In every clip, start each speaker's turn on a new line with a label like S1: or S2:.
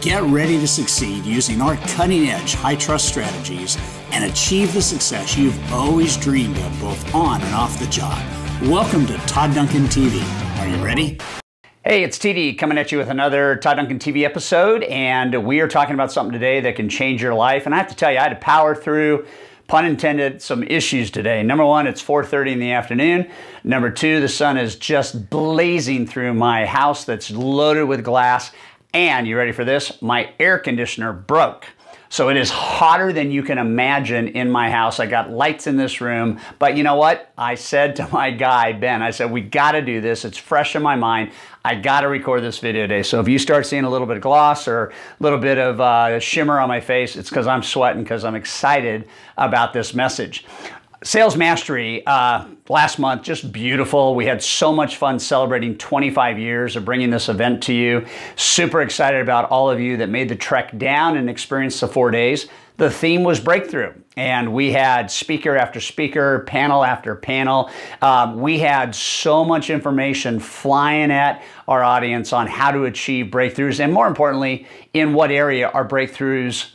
S1: Get ready to succeed using our cutting-edge, high-trust strategies and achieve the success you've always dreamed of both on and off the job. Welcome to Todd Duncan TV. Are you ready?
S2: Hey, it's TD coming at you with another Todd Duncan TV episode, and we are talking about something today that can change your life. And I have to tell you, I had to power through, pun intended, some issues today. Number one, it's 4:30 in the afternoon. Number two, the sun is just blazing through my house that's loaded with glass. And you ready for this? My air conditioner broke. So it is hotter than you can imagine in my house. I got lights in this room, but you know what? I said to my guy, Ben, I said, we gotta do this. It's fresh in my mind. I gotta record this video today. So if you start seeing a little bit of gloss or a little bit of shimmer on my face, it's because I'm sweating, because I'm excited about this message. Sales Mastery last month, just beautiful. We had so much fun celebrating 25 years of bringing this event to you. Super excited about all of you that made the trek down and experienced the 4 days. The theme was breakthrough, and we had speaker after speaker, panel after panel. We had so much information flying at our audience on how to achieve breakthroughs, and more importantly, in what area are breakthroughs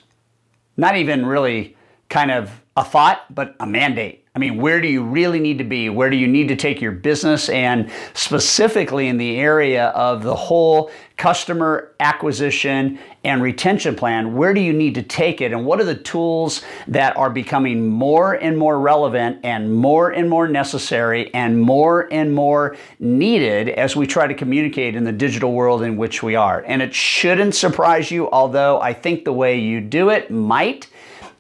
S2: not even really kind of a thought, but a mandate. I mean, where do you really need to be? Where do you need to take your business? And specifically in the area of the whole customer acquisition and retention plan, where do you need to take it? And what are the tools that are becoming more and more relevant and more necessary and more needed as we try to communicate in the digital world in which we are? And it shouldn't surprise you, although I think the way you do it might.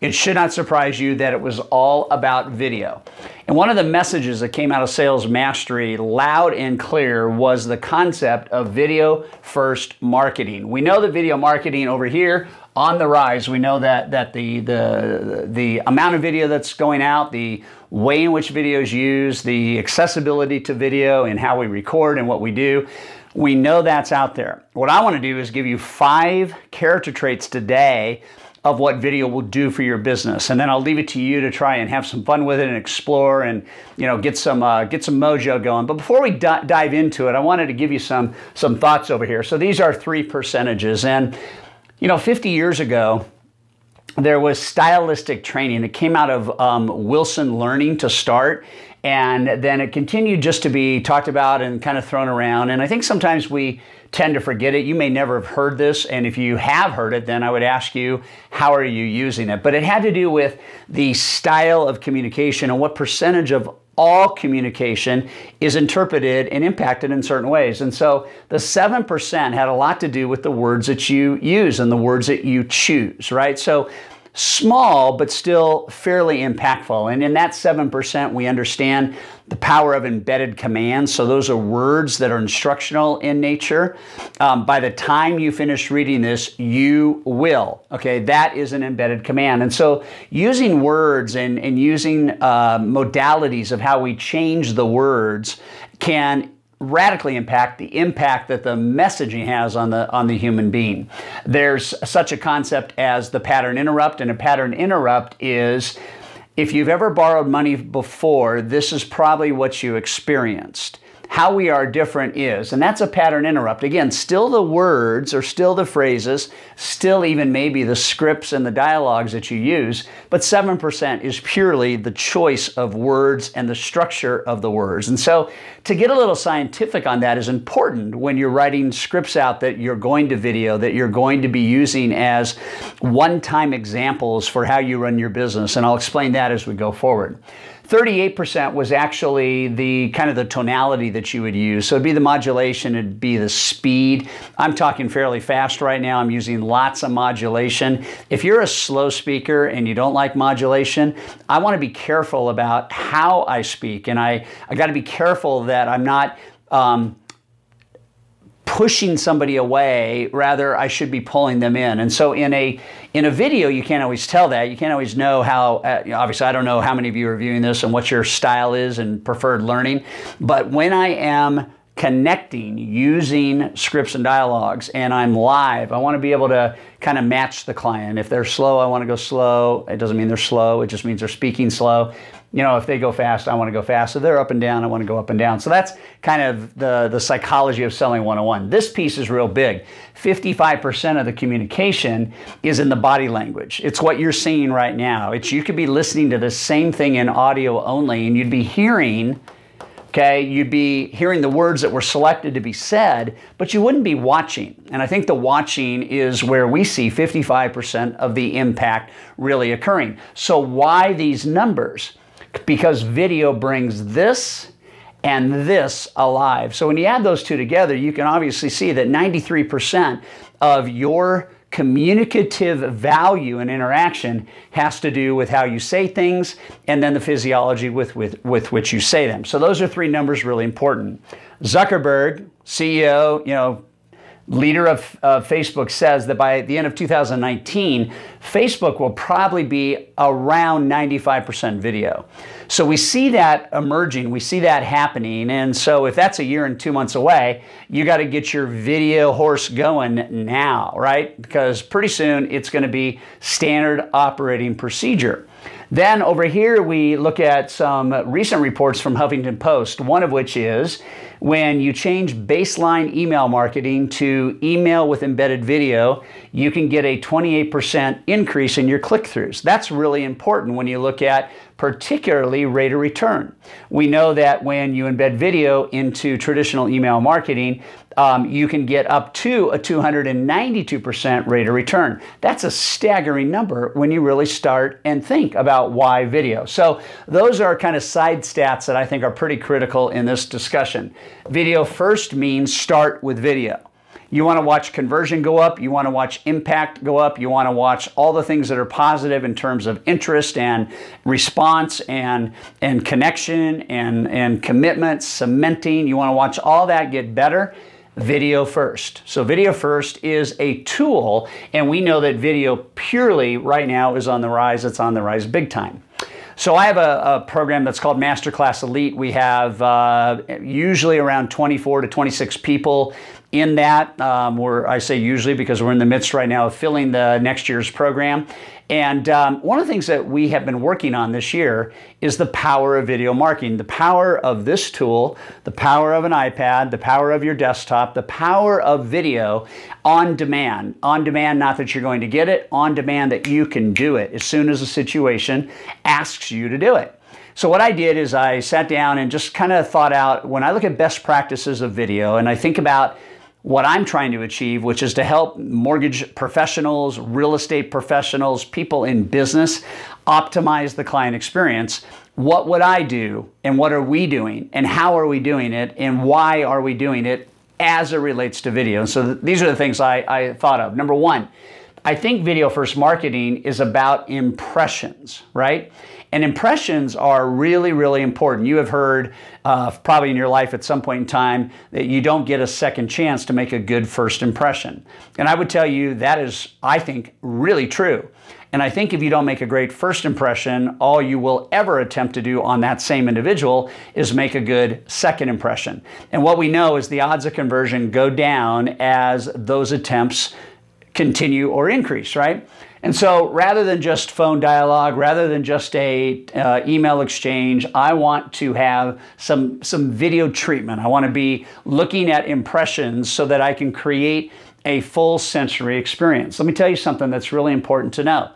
S2: It should not surprise you that it was all about video. And one of the messages that came out of Sales Mastery loud and clear was the concept of video first marketing. We know that video marketing over here on the rise. We know that the amount of video that's going out, the way in which video is used, the accessibility to video and how we record and what we do, we know that's out there. What I want to do is give you 5 character traits today of what video will do for your business. And then I'll leave it to you to try and have some fun with it and explore and, you know, get some mojo going. But before we dive into it, I wanted to give you some thoughts over here. So these are 3 percentages. And, you know, 50 years ago, there was stylistic training. It came out of Wilson Learning to start. And then it continued just to be talked about and kind of thrown around. And I think sometimes we tend to forget it. You may never have heard this. And if you have heard it, then I would ask you, how are you using it? But it had to do with the style of communication and what percentage of all communication is interpreted and impacted in certain ways. And so the 7% had a lot to do with the words that you use and the words that you choose, right? So small, but still fairly impactful. And in that 7%, we understand the power of embedded commands. So those are words that are instructional in nature. By the time you finish reading this, you will. Okay, that is an embedded command. And so using words and using modalities of how we change the words can radically impact the impact that the messaging has on the human being. There's such a concept as the pattern interrupt, and a pattern interrupt is, if you've ever borrowed money before, this is probably what you experienced. How we are different is, and that's a pattern interrupt. Again, still the words or still the phrases, still even maybe the scripts and the dialogues that you use, but 7% is purely the choice of words and the structure of the words. And so to get a little scientific on that is important when you're writing scripts out that you're going to video, that you're going to be using as one-time examples for how you run your business. And I'll explain that as we go forward. 38% was actually the kind of the tonality that you would use. So it'd be the modulation, it'd be the speed. I'm talking fairly fast right now. I'm using lots of modulation. If you're a slow speaker and you don't like modulation, I want to be careful about how I speak. And I got to be careful that I'm not pushing somebody away, rather I should be pulling them in. And so in a video, you can't always tell that. You can't always know how, obviously I don't know how many of you are viewing this and what your style is and preferred learning, but when I am connecting using scripts and dialogues, and I'm live. I want to be able to kind of match the client. If they're slow, I want to go slow. It doesn't mean they're slow. It just means they're speaking slow. You know, if they go fast, I want to go fast. If they're up and down, I want to go up and down. So that's kind of the psychology of selling 101. This piece is real big. 55% of the communication is in the body language. It's what you're seeing right now. You could be listening to the same thing in audio only, and you'd be hearing, okay, you'd be hearing the words that were selected to be said, but you wouldn't be watching. And I think the watching is where we see 55% of the impact really occurring. So why these numbers? Because video brings this and this alive. So when you add those two together, you can obviously see that 93% of your communicative value and interaction has to do with how you say things and then the physiology with which you say them. So those are three numbers really important. Zuckerberg, CEO, leader of Facebook, says that by the end of 2019, Facebook will probably be around 95% video. So we see that emerging, we see that happening, and so if that's a year and 2 months away, you got to get your video horse going now, right? Because pretty soon it's going to be standard operating procedure. Then over here we look at some recent reports from Huffington Post, one of which is when you change baseline email marketing to email with embedded video, you can get a 28% increase in your click-throughs. That's really important when you look at particularly rate of return. We know that when you embed video into traditional email marketing, you can get up to a 292% rate of return. That's a staggering number when you really start and think about why video. So those are kind of side stats that I think are pretty critical in this discussion. Video first means start with video. You want to watch conversion go up, you want to watch impact go up, you want to watch all the things that are positive in terms of interest and response and connection and commitment, cementing. You want to watch all that get better. Video first. So video first is a tool, and we know that video purely right now is on the rise. It's on the rise big time. So I have a program that's called Masterclass Elite. We have usually around 24 to 26 people in that. I say usually because we're in the midst right now of filling the next year's program. And one of the things that we have been working on this year is the power of video marketing, the power of this tool, the power of an iPad, the power of your desktop, the power of video on demand. On demand, not that you're going to get it, on demand that you can do it as soon as a situation asks you to do it. So what I did is I sat down and just kind of thought out, when I look at best practices of video and I think about what I'm trying to achieve, which is to help mortgage professionals, real estate professionals, people in business optimize the client experience. What would I do and what are we doing and how are we doing it and why are we doing it as it relates to video? And so these are the things I thought of. Number one, I think video first marketing is about impressions, right? And impressions are really, really important. You have heard probably in your life at some point in time that you don't get a second chance to make a good first impression. And I would tell you that is, I think, really true. And I think if you don't make a great first impression, all you will ever attempt to do on that same individual is make a good second impression. And what we know is the odds of conversion go down as those attempts continue or increase, right? And so rather than just phone dialogue, rather than just a email exchange, I want to have some video treatment. I want to be looking at impressions so that I can create a full sensory experience. Let me tell you something that's really important to know.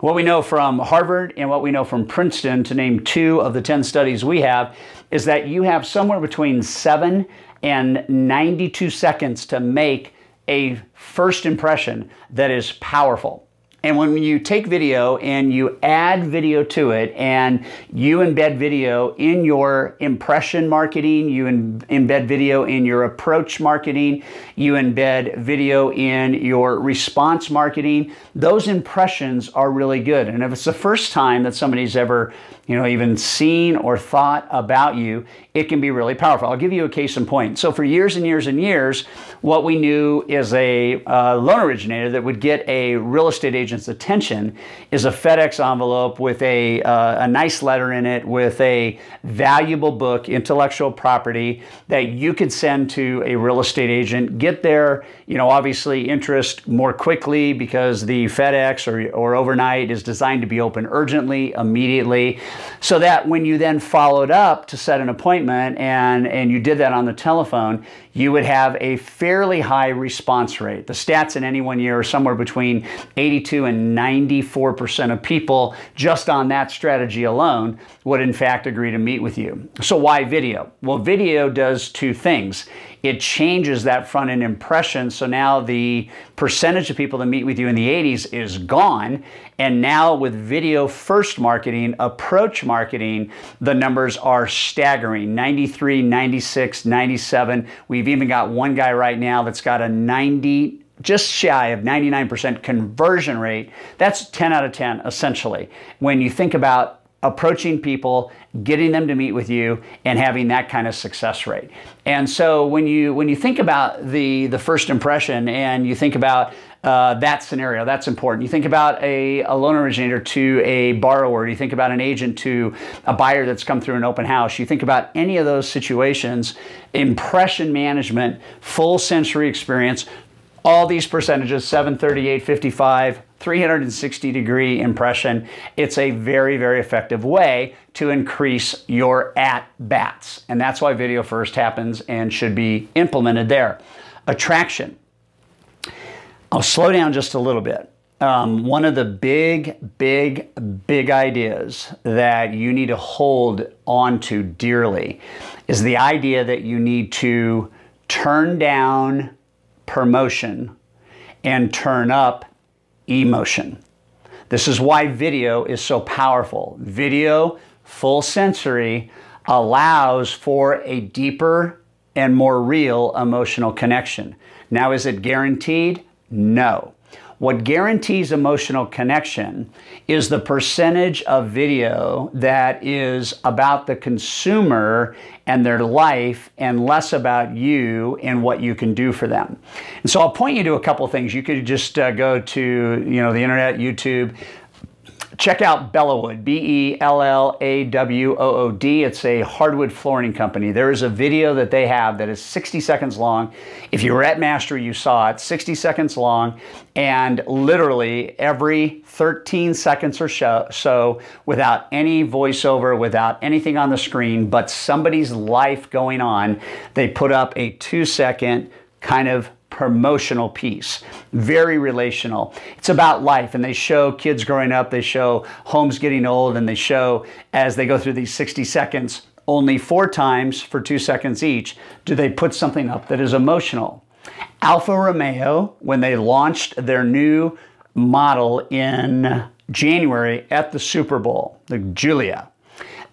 S2: What we know from Harvard and what we know from Princeton, to name 2 of the 10 studies we have, is that you have somewhere between 7 and 92 seconds to make a first impression that is powerful. And when you take video and you add video to it and you embed video in your impression marketing, you embed video in your approach marketing, you embed video in your response marketing, those impressions are really good. And if it's the first time that somebody's ever, even seen or thought about you, it can be really powerful. I'll give you a case in point. So for years and years and years, what we knew is a loan originator that would get a real estate agent's attention is a FedEx envelope with a nice letter in it with a valuable book, intellectual property, that you could send to a real estate agent, get their, obviously interest more quickly because the FedEx or overnight is designed to be open urgently, immediately, so that when you then followed up to set an appointment and you did that on the telephone, you would have a fairly high response rate. The stats in any one year are somewhere between 82 and 94% of people just on that strategy alone would in fact agree to meet with you. So why video? Well, video does two things. It changes that front end impression. So now the percentage of people that meet with you in the 80s is gone. And now with video first marketing, approach marketing, the numbers are staggering. 93, 96, 97. We've even got one guy right now that's got a 90, just shy of 99% conversion rate. That's 10 out of 10, essentially. When you think about approaching people, getting them to meet with you, and having that kind of success rate. And so when you think about the first impression and you think about that scenario, that's important. You think about a loan originator to a borrower. You think about an agent to a buyer that's come through an open house. You think about any of those situations, impression management, full sensory experience, all these percentages, 7, 38, 55, 360-degree impression. It's a very, very effective way to increase your at-bats. And that's why video first happens and should be implemented there. Attraction. I'll slow down just a little bit. One of the big ideas that you need to hold on to dearly is the idea that you need to turn down promotion and turn up emotion. This is why video is so powerful. Video, full sensory, allows for a deeper and more real emotional connection. Now, is it guaranteed? No. What guarantees emotional connection is the percentage of video that is about the consumer and their life and less about you and what you can do for them. And so I'll point you to a couple of things. You could just go to the internet, YouTube. Check out Bellawood, B-E-L-L-A-W-O-O-D. It's a hardwood flooring company. There is a video that they have that is 60 seconds long. If you were at Mastery, you saw it, 60 seconds long, and literally every 13 seconds or so, without any voiceover, without anything on the screen, but somebody's life going on, they put up a 2-second kind of promotional piece. Very relational. It's about life, and they show kids growing up, they show homes getting old, and they show as they go through these 60 seconds, only 4 times for 2 seconds each do they put something up that is emotional. Alfa Romeo, when they launched their new model in January at the Super Bowl, the Giulia,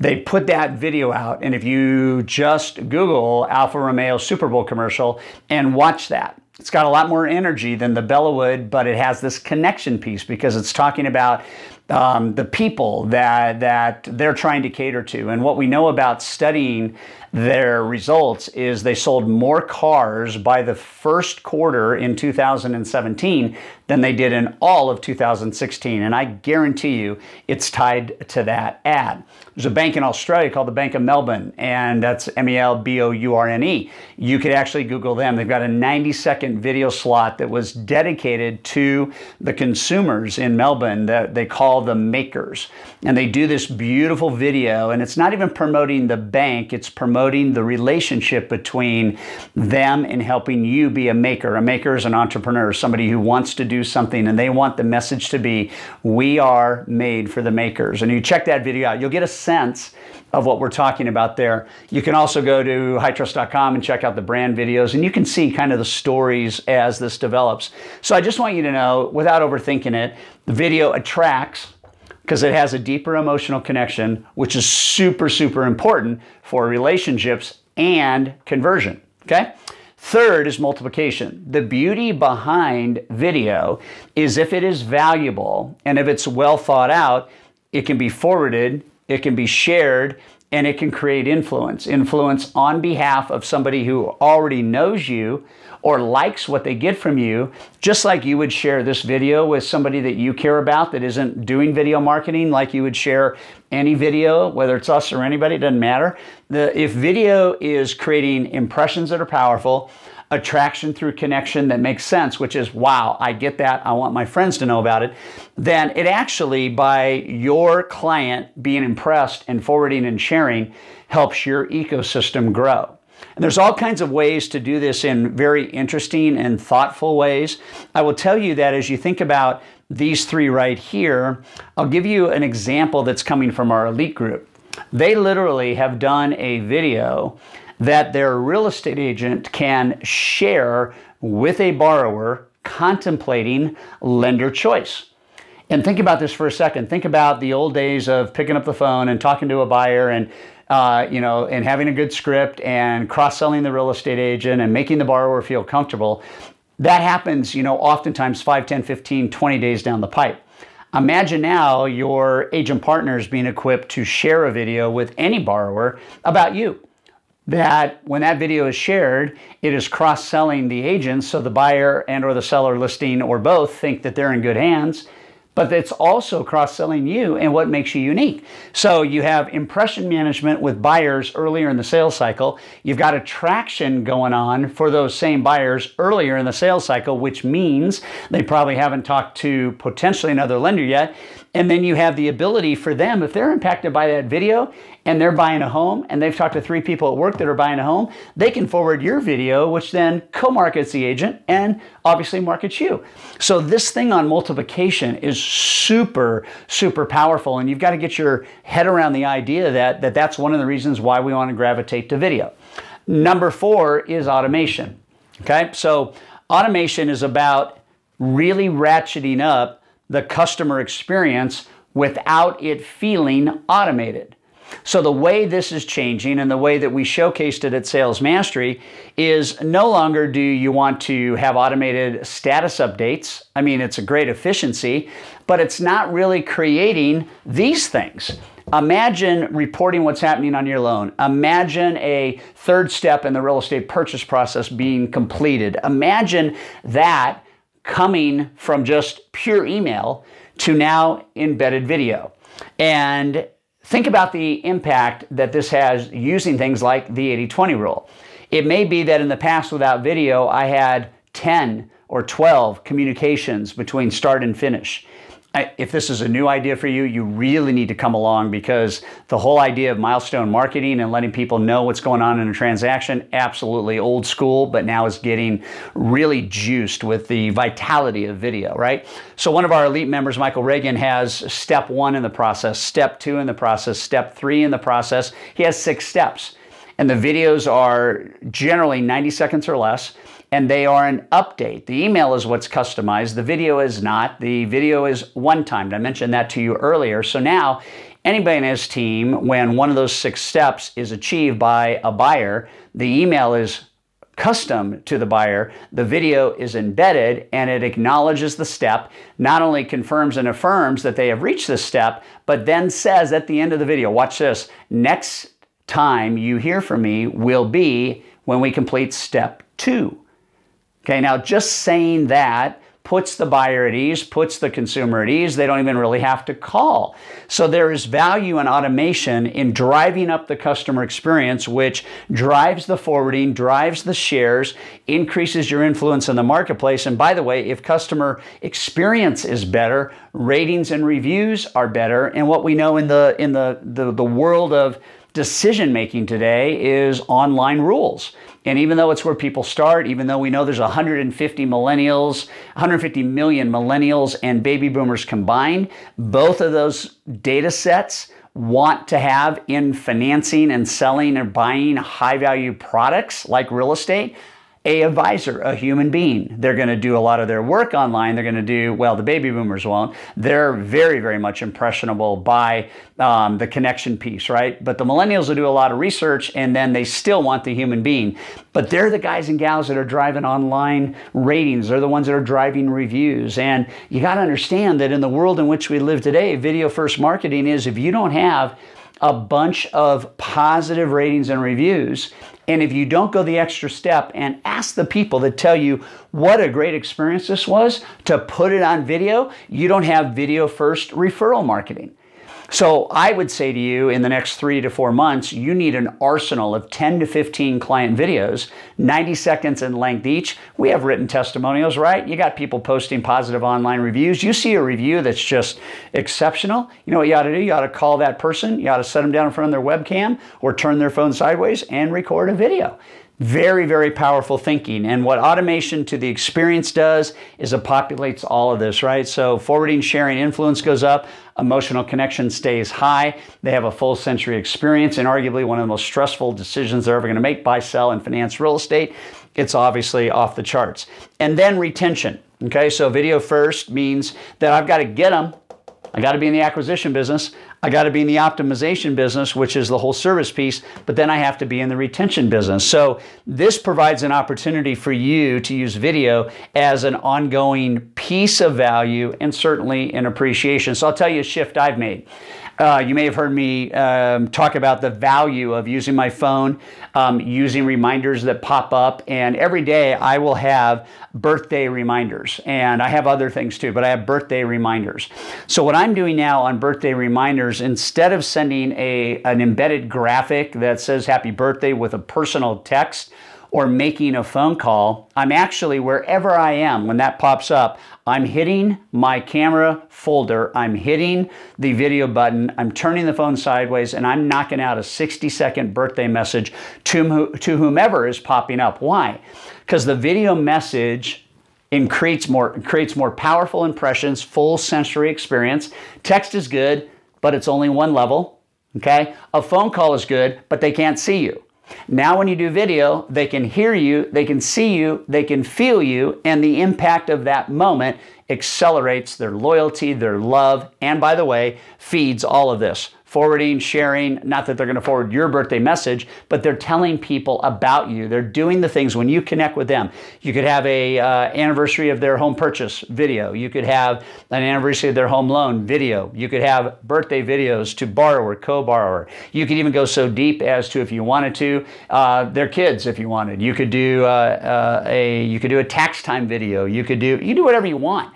S2: they put that video out, and if you just Google Alfa Romeo Super Bowl commercial and watch that, it's got a lot more energy than the Bellawood, but it has this connection piece because it's talking about the people that they're trying to cater to. And what we know about studying their results is they sold more cars by the first quarter in 2017 than they did in all of 2016. And I guarantee you it's tied to that ad. There's a bank in Australia called the Bank of Melbourne, and that's M-E-L-B-O-U-R-N-E. You could actually Google them. They've got a 90-second video slot that was dedicated to the consumers in Melbourne that they call the makers. And they do this beautiful video, and it's not even promoting the bank, it's promoting the relationship between them and helping you be a maker. A maker is an entrepreneur, somebody who wants to do something, and they want the message to be, we are made for the makers. And you check that video out, you'll get a sense of what we're talking about there. You can also go to hightrust.com and check out the brand videos, and you can see kind of the stories as this develops. So I just want you to know, without overthinking it, the video attracts because it has a deeper emotional connection, which is super, super important for relationships and conversion, okay? Third is multiplication. The beauty behind video is if it is valuable and if it's well thought out, it can be forwarded, it can be shared, and it can create influence. Influence on behalf of somebody who already knows you or likes what they get from you, just like you would share this video with somebody that you care about that isn't doing video marketing, like you would share any video, whether it's us or anybody, it doesn't matter. If video is creating impressions that are powerful, attraction through connection that makes sense, which is, wow, I get that, I want my friends to know about it, then it actually, by your client being impressed and forwarding and sharing, helps your ecosystem grow. And there's all kinds of ways to do this in very interesting and thoughtful ways. I will tell you that as you think about these three right here, I'll give you an example that's coming from our elite group. They literally have done a video that their real estate agent can share with a borrower contemplating lender choice. And think about this for a second. Think about the old days of picking up the phone and talking to a buyer and and having a good script and cross-selling the real estate agent and making the borrower feel comfortable. That happens, oftentimes 5, 10, 15, 20 days down the pipe. Imagine now your agent partners being equipped to share a video with any borrower about you. That when that video is shared, it is cross-selling the agents, so the buyer and or the seller listing or both think that they're in good hands, but it's also cross-selling you and what makes you unique. So you have impression management with buyers earlier in the sales cycle. You've got attraction going on for those same buyers earlier in the sales cycle, which means they probably haven't talked to potentially another lender yet. And then you have the ability for them, if they're impacted by that video and they're buying a home and they've talked to 3 people at work that are buying a home, they can forward your video, which then co-markets the agent and obviously markets you. So this thing on multiplication is super, super powerful. And you've got to get your head around the idea that that's one of the reasons why we want to gravitate to video. Number 4 is automation. Okay, so automation is about really ratcheting up the customer experience without it feeling automated. So the way this is changing and the way that we showcased it at Sales Mastery is no longer do you want to have automated status updates. I mean, it's a great efficiency, but it's not really creating these things. Imagine reporting what's happening on your loan. Imagine a third step in the real estate purchase process being completed. Imagine that coming from just pure email to now embedded video. And think about the impact that this has using things like the 80-20 rule. It may be that in the past without video, I had 10 or 12 communications between start and finish. If this is a new idea for you, you really need to come along, because the whole idea of milestone marketing and letting people know what's going on in a transaction, absolutely old school, but now is getting really juiced with the vitality of video, right? So one of our elite members, Michael Reagan, has step 1 in the process, step 2 in the process, step 3 in the process. He has 6 steps. And the videos are generally 90 seconds or less. And they are an update. The email is what's customized. The video is not. The video is one-timed. I mentioned that to you earlier. So now anybody in his team, when one of those 6 steps is achieved by a buyer, the email is custom to the buyer, the video is embedded, and it acknowledges the step, not only confirms and affirms that they have reached this step, but then says at the end of the video, watch this, next time you hear from me will be when we complete step 2. Okay, now just saying that puts the buyer at ease, puts the consumer at ease. They don't even really have to call. So there is value in automation in driving up the customer experience, which drives the forwarding, drives the shares, increases your influence in the marketplace. And by the way, if customer experience is better, ratings and reviews are better. And what we know in the world of decision making today is online rules. And even though it's where people start, even though we know there's 150 million millennials and baby boomers combined, both of those data sets want to have in financing and selling and buying high value products like real estate, a advisor, a human being. They're going to do a lot of their work online. They're going to do, well, the baby boomers won't. They're very, very much impressionable by the connection piece, right? But the millennials will do a lot of research, and then they still want the human being. But they're the guys and gals that are driving online ratings. They're the ones that are driving reviews. And you got to understand that in the world in which we live today, video first marketing is, if you don't have a bunch of positive ratings and reviews. And if you don't go the extra step and ask the people that tell you what a great experience this was to put it on video, you don't have video first referral marketing. So I would say to you, in the next 3 to 4 months, you need an arsenal of 10 to 15 client videos, 90 seconds in length each. We have written testimonials, right? You got people posting positive online reviews. You see a review that's just exceptional. You know what you ought to do? You ought to call that person. You ought to set them down in front of their webcam or turn their phone sideways and record a video. Very, very powerful thinking. And what automation to the experience does is it populates all of this, right? So forwarding, sharing, influence goes up. Emotional connection stays high. They have a full sensory experience, and arguably one of the most stressful decisions they're ever going to make: buy, sell, and finance real estate. It's obviously off the charts. And then retention. Okay, so video first means that I've got to get them. I got to be in the acquisition business. I got to be in the optimization business, which is the whole service piece, but then I have to be in the retention business. So this provides an opportunity for you to use video as an ongoing piece of value and certainly an appreciation. So I'll tell you a shift I've made. You may have heard me talk about the value of using my phone, using reminders that pop up, and every day I will have birthday reminders, and I have other things too, but I have birthday reminders. So what I'm doing now on birthday reminders, instead of sending an embedded graphic that says happy birthday with a personal text or making a phone call, I'm actually, wherever I am, when that pops up, I'm hitting my camera folder, I'm hitting the video button, I'm turning the phone sideways, and I'm knocking out a 60-second birthday message to whomever is popping up. Why? Because the video message creates more powerful impressions, full sensory experience. Text is good, but it's only one level, okay? A phone call is good, but they can't see you. Now when you do video, they can hear you, they can see you, they can feel you, and the impact of that moment accelerates their loyalty, their love, and by the way, feeds all of this. Forwarding, sharing, not that they're going to forward your birthday message, but they're telling people about you. They're doing the things when you connect with them. You could have a anniversary of their home purchase video. You could have an anniversary of their home loan video. You could have birthday videos to borrower, co-borrower. You could even go so deep as to, if you wanted to, their kids, if you wanted. You could do a tax time video. You do whatever you want.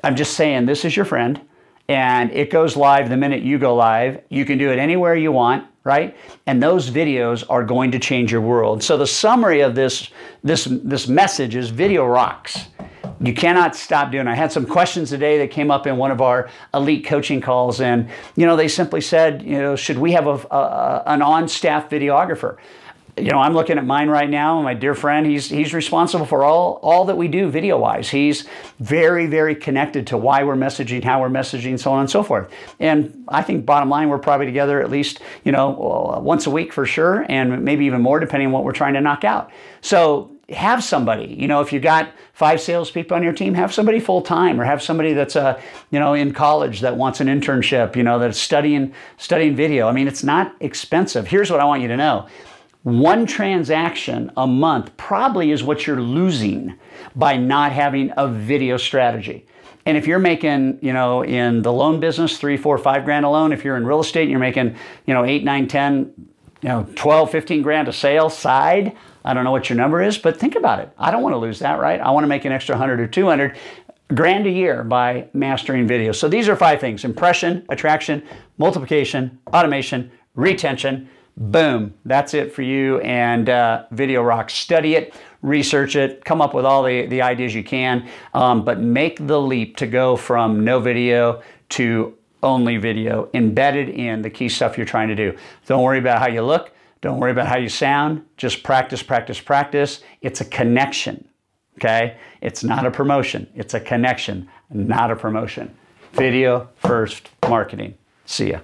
S2: I'm just saying, this is your friend. And it goes live the minute you go live. You can do it anywhere you want, right? And those videos are going to change your world. So the summary of this message is video rocks. You cannot stop doing it. I had some questions today that came up in one of our elite coaching calls, and they simply said, should we have an on-staff videographer? I'm looking at mine right now. My dear friend, he's responsible for all that we do video-wise. He's very, very connected to why we're messaging, how we're messaging, so on and so forth. And I think bottom line, we're probably together at least, once a week for sure, and maybe even more depending on what we're trying to knock out. So have somebody, if you got 5 salespeople on your team, have somebody full-time, or have somebody that's in college that wants an internship, that's studying video. I mean, it's not expensive. Here's what I want you to know. One transaction a month probably is what you're losing by not having a video strategy. And if you're making, in the loan business, 3, 4, 5 grand a loan, if you're in real estate and you're making, 8, 9, 10, 12, 15 grand a sale side, I don't know what your number is, but think about it. I don't want to lose that, right? I want to make an extra 100 or 200 grand a year by mastering video. So these are 5 things: impression, attraction, multiplication, automation, retention. Boom, that's it for you. And video rocks. Study it, research it, come up with all the ideas you can, but make the leap to go from no video to only video, embedded in the key stuff you're trying to do. Don't worry about how you look. Don't worry about how you sound. Just practice, practice, practice. It's a connection, okay? It's not a promotion. It's a connection, not a promotion. Video first marketing. See ya.